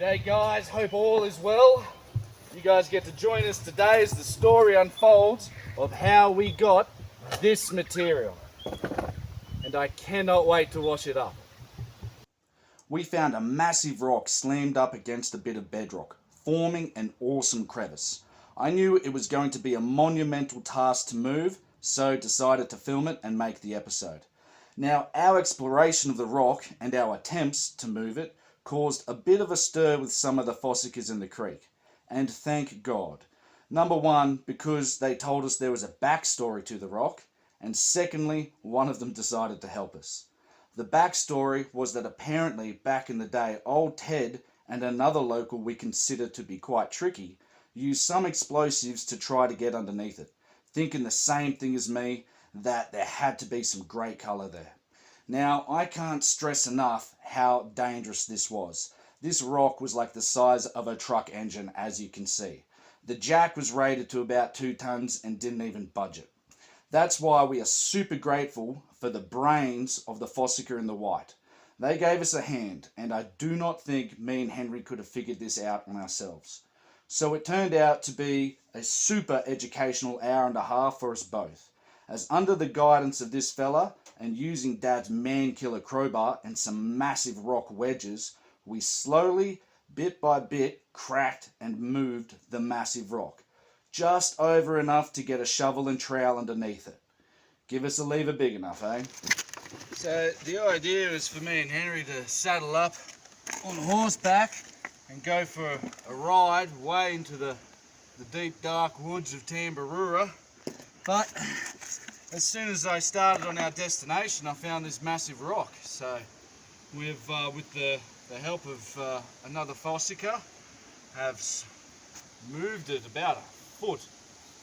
G'day guys, hope all is well. You guys get to join us today as the story unfolds of how we got this material. And I cannot wait to wash it up. We found a massive rock slammed up against a bit of bedrock, forming an awesome crevice. I knew it was going to be a monumental task to move, so decided to film it and make the episode. Now, our exploration of the rock and our attempts to move it caused a bit of a stir with some of the fossicas in the creek. And thank God. Number one, because they told us there was a backstory to the rock, and secondly, one of them decided to help us. The backstory was that apparently back in the day, old Ted and another local we consider to be quite tricky used some explosives to try to get underneath it, thinking the same thing as me, that there had to be some great colour there. Now, I can't stress enough how dangerous this was. This rock was like the size of a truck engine, as you can see. The jack was rated to about 2 tons and didn't even budge it. That's why we are super grateful for the brains of the fossica and the white. They gave us a hand, and I do not think me and Henry could have figured this out on ourselves. So it turned out to be a super educational hour and a half for us both, as under the guidance of this fella and using Dad's man-killer crowbar and some massive rock wedges, we slowly, bit by bit, cracked and moved the massive rock, just over enough to get a shovel and trowel underneath it. Give us a lever big enough, eh? So the idea is for me and Henry to saddle up on horseback and go for a ride way into the deep dark woods of Tambaroora. But as soon as I started on our destination, I found this massive rock. So we've, with the help of another fossica, have moved it about a foot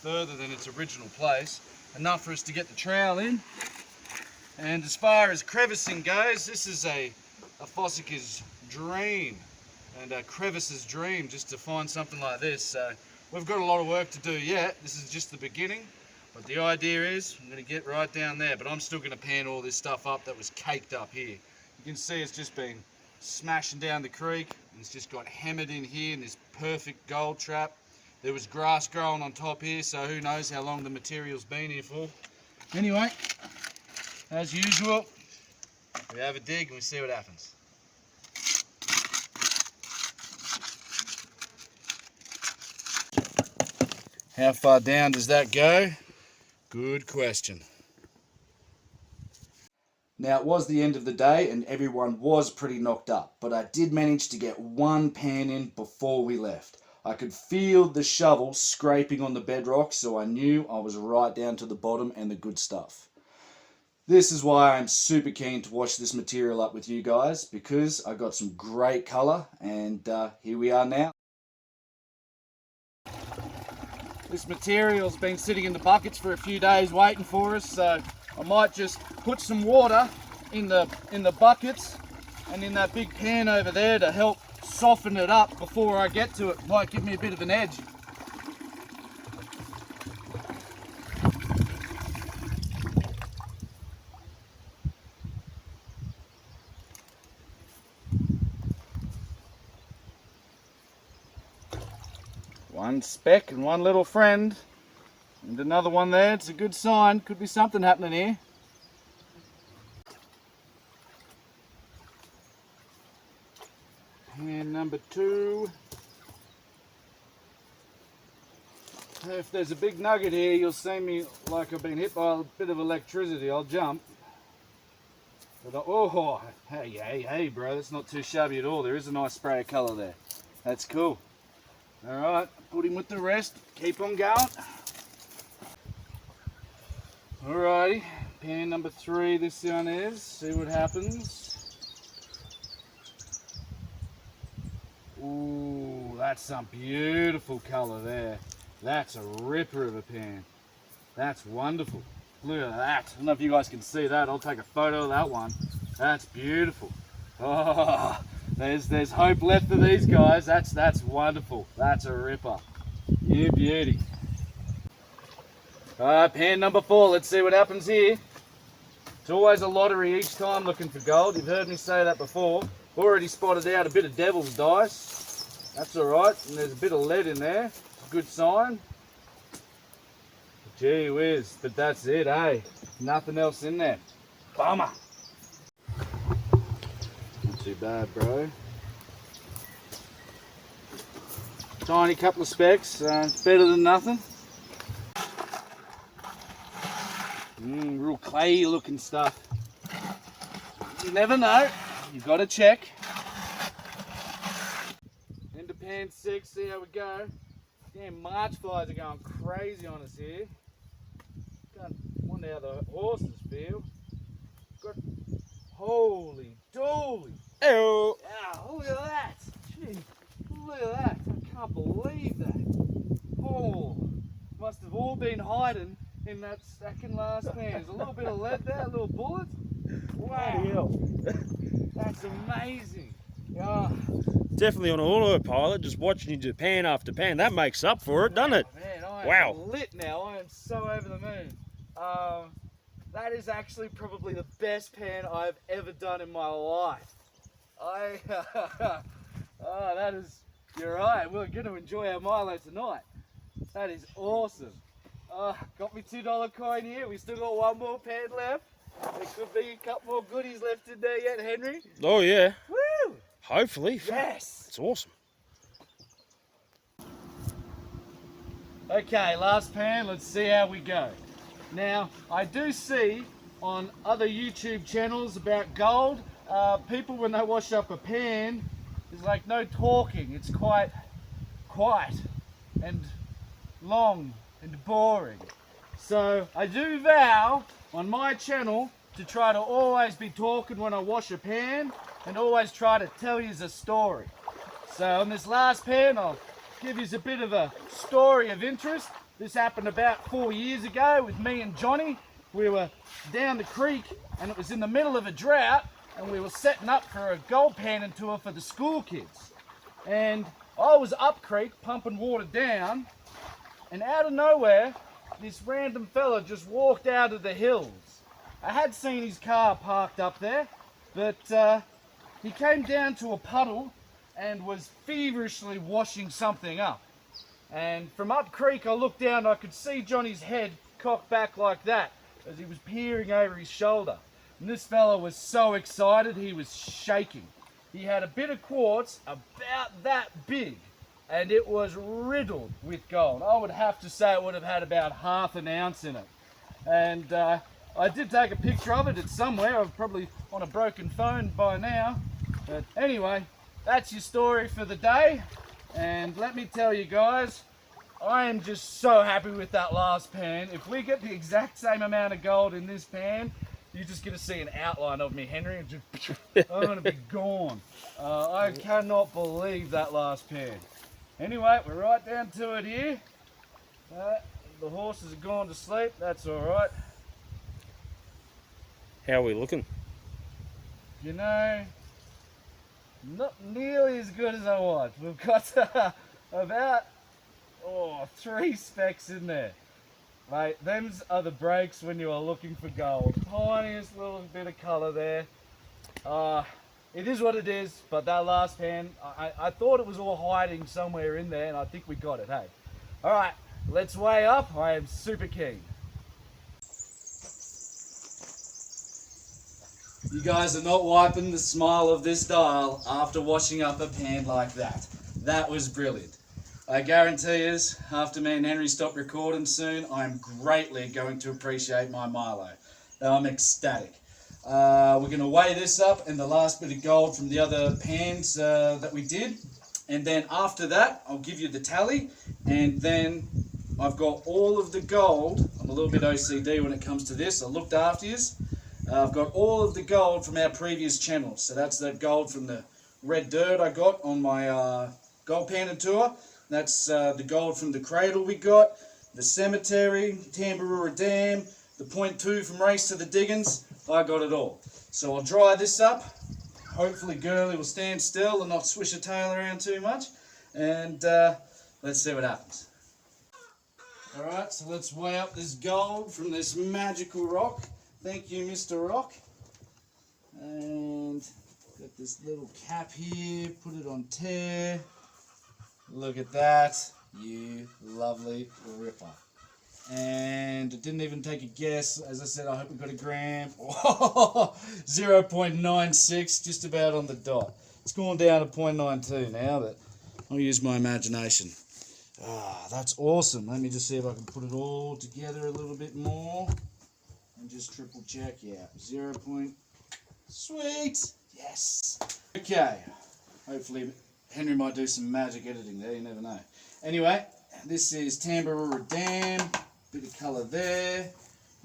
further than its original place, enough for us to get the trowel in. And as far as crevicing goes, this is a fossica's dream and a crevice's dream, just to find something like this. So we've got a lot of work to do yet. This is just the beginning. But the idea is, I'm going to get right down there, but I'm still going to pan all this stuff up that was caked up here. You can see it's just been smashing down the creek, and it's just got hammered in here in this perfect gold trap. There was grass growing on top here, so who knows how long the material's been here for. Anyway, as usual, we have a dig and we see what happens. How far down does that go? Good question. Now, it was the end of the day and everyone was pretty knocked up, but I did manage to get one pan in before we left. I could feel the shovel scraping on the bedrock, so I knew I was right down to the bottom and the good stuff. This is why I'm super keen to wash this material up with you guys, because I got some great colour, and here we are now. This material's been sitting in the buckets for a few days waiting for us, so I might just put some water in the buckets and in that big pan over there to help soften it up before I get to it. Might give me a bit of an edge. One speck and one little friend, and another one there. It's a good sign. Could be something happening here. And number 2. If there's a big nugget here, you'll see me like I've been hit by a bit of electricity. I'll jump. But oh, hey, bro, that's not too shabby at all. There is a nice spray of colour there. That's cool. Alright, put him with the rest. Keep on going. Alrighty, pan number 3 this one is. See what happens. Ooh, that's some beautiful colour there. That's a ripper of a pan. That's wonderful. Look at that. I don't know if you guys can see that. I'll take a photo of that one. That's beautiful. Oh, there's hope left for these guys. That's wonderful. That's a ripper. You beauty. Pan number 4. Let's see what happens here. It's always a lottery each time looking for gold. You've heard me say that before. Already spotted out a bit of devil's dice. That's alright, and there's a bit of lead in there. It's a good sign. Gee whiz, but that's it, eh? Nothing else in there. Bummer. Not too bad, bro. Tiny couple of specks, it's better than nothing. Real clayey looking stuff. You never know, you've got to check. Into pan 6, see how we go. Damn, March flies are going crazy on us here. Wonder how the horses feel. Holy dooly! Ew. Wow, look at that! Gee, look at that! I can't believe that. Oh, must have all been hiding in that second last pan. There's a little bit of lead there, a little bullet. Wow, that's amazing. Oh, Definitely on autopilot, just watching you do pan after pan. That makes up for it, doesn't it? man, I am Wow. lit now. I am so over the moon. That is actually probably the best pan I've ever done in my life. That is, you're right, we're going to enjoy our Milo tonight. That is awesome. Got me $2 coin here. We still got one more pan left. There could be a couple more goodies left in there yet, Henry. Oh yeah. Woo! Hopefully. Yes! It's awesome. Okay, last pan, let's see how we go. Now, I do see on other YouTube channels about gold, people when they wash up a pan, there's like no talking. It's quite quiet and long and boring. So I do vow on my channel to try to always be talking when I wash a pan and always try to tell you a story. So on this last pan, I'll give you a bit of a story of interest. This happened about 4 years ago with me and Johnny. We were down the creek and it was in the middle of a drought and we were setting up for a gold panning tour for the school kids. And I was up creek pumping water down, and out of nowhere, this random fella just walked out of the hills. I had seen his car parked up there, but he came down to a puddle and was feverishly washing something up. And from up creek, I looked down and I could see Johnny's head cocked back like that as he was peering over his shoulder. And this fella was so excited, he was shaking. He had a bit of quartz about that big, and it was riddled with gold. I would have to say it would have had about half an ounce in it. And I did take a picture of it. It's somewhere. I'm probably on a broken phone by now. But anyway, that's your story for the day. And let me tell you guys, I am just so happy with that last pan. If we get the exact same amount of gold in this pan, you're just going to see an outline of me, Henry, and just, I'm going to be gone. I cannot believe that last pan. Anyway, we're right down to it here. The horses have gone to sleep. That's all right. How are we looking? You know, not nearly as good as I was. We've got about 3 specks in there. Mate, them's are the breaks when you are looking for gold. Tiniest little bit of colour there. It is what it is, but that last pan, I thought it was all hiding somewhere in there, and I think we got it, hey? Alright, let's weigh up. I am super keen. You guys are not wiping the smile of this dial after washing up a pan like that. That was brilliant. I guarantee you, after me and Henry stop recording soon, I am greatly going to appreciate my Milo. I'm ecstatic. We're going to weigh this up and the last bit of gold from the other pans that we did. And then after that, I'll give you the tally. And then I've got all of the gold. I'm a little bit OCD when it comes to this. I looked after you. I've got all of the gold from our previous channels. So that's the gold from the red dirt I got on my gold panning tour. That's the gold from the cradle we got, the cemetery, Tambarura Dam, the .2 from Race to the Diggins. I got it all. So I'll dry this up. Hopefully Girly will stand still and not swish her tail around too much. And let's see what happens. Alright, so let's weigh up this gold from this magical rock. Thank you, Mr. Rock. And got this little cap here, put it on tear. Look at that, you lovely ripper. And it didn't even take a guess. As I said, I hope we got a gram. 0.96, just about on the dot. It's gone down to 0.92 now, but I'll use my imagination. That's awesome. Let me just see if I can put it all together a little bit more. And just triple check, yeah. 0. Sweet! Yes! Okay. Hopefully Henry might do some magic editing there, you never know. Anyway, this is Tambaroora Dam. Bit of colour there.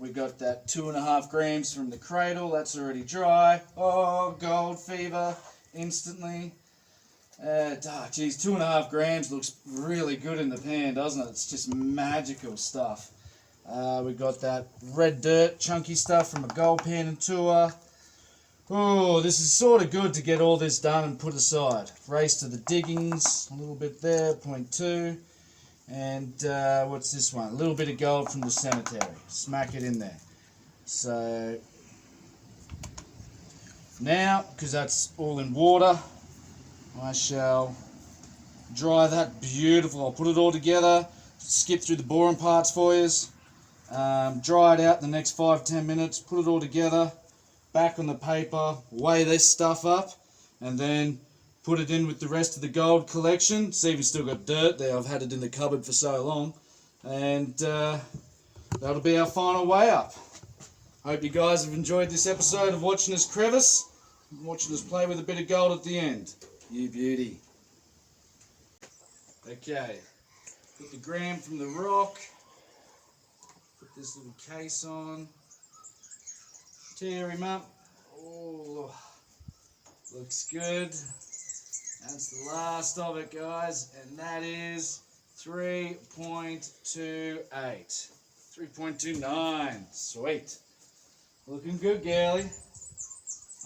We got that 2.5 grams from the cradle. That's already dry. Oh, gold fever instantly. Geez, 2.5 grams looks really good in the pan, doesn't it? It's just magical stuff. We got that red dirt, chunky stuff from a gold pan and tour. Oh, this is sort of good to get all this done and put aside. Race to the diggings, a little bit there, 0.2. And what's this one? A little bit of gold from the cemetery. Smack it in there. So now, because that's all in water, I shall dry that beautiful. I'll put it all together, skip through the boring parts for you, dry it out in the next 5-10 minutes, put it all together, back on the paper, weigh this stuff up, and then put it in with the rest of the gold collection. See if it's still got dirt there. I've had it in the cupboard for so long. And that'll be our final weigh up. Hope you guys have enjoyed this episode of watching us crevice, watching us play with a bit of gold at the end. You beauty. Okay, put the gram from the rock, put this little case on, tear him up. Oh, looks good. That's the last of it, guys, and that is 3.28. 3.29. Sweet. Looking good, girly.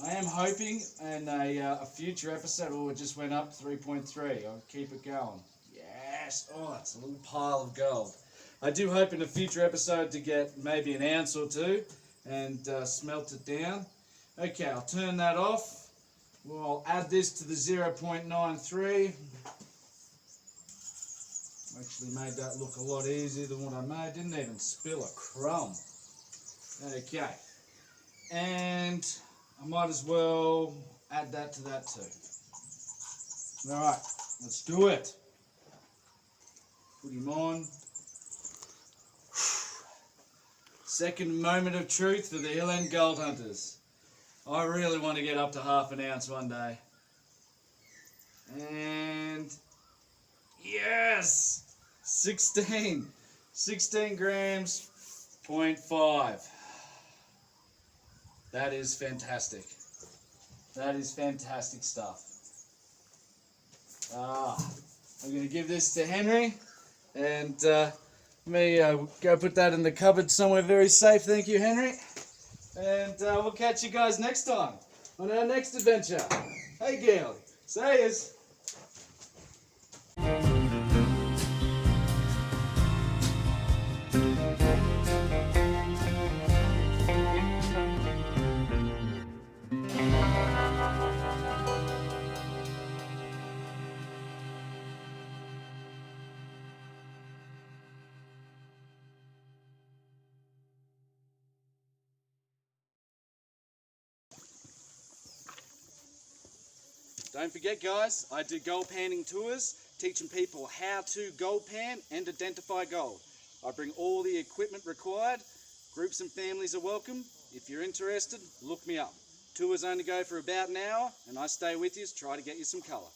I am hoping in a future episode, it just went up to 3.3. I'll keep it going. Yes. Oh, it's a little pile of gold. I do hope in a future episode to get maybe an ounce or two and smelt it down. Okay, I'll turn that off. We'll add this to the 0.93. Actually made that look a lot easier than what I made. Didn't even spill a crumb. Okay. And I might as well add that to that too. Alright, let's do it. Put him on. Second moment of truth for the Hill End Gold Hunters. I really want to get up to 1/2 ounce one day. And yes! 16 grams, 0.5. That is fantastic. That is fantastic stuff. I'm going to give this to Henry, and me go put that in the cupboard somewhere very safe. Thank you, Henry. And we'll catch you guys next time on our next adventure. Hey, Gail. Say us. Don't forget, guys, I do gold panning tours, teaching people how to gold pan and identify gold. I bring all the equipment required. Groups and families are welcome. If you're interested, look me up. Tours only go for about an hour, and I stay with you to try to get you some colour.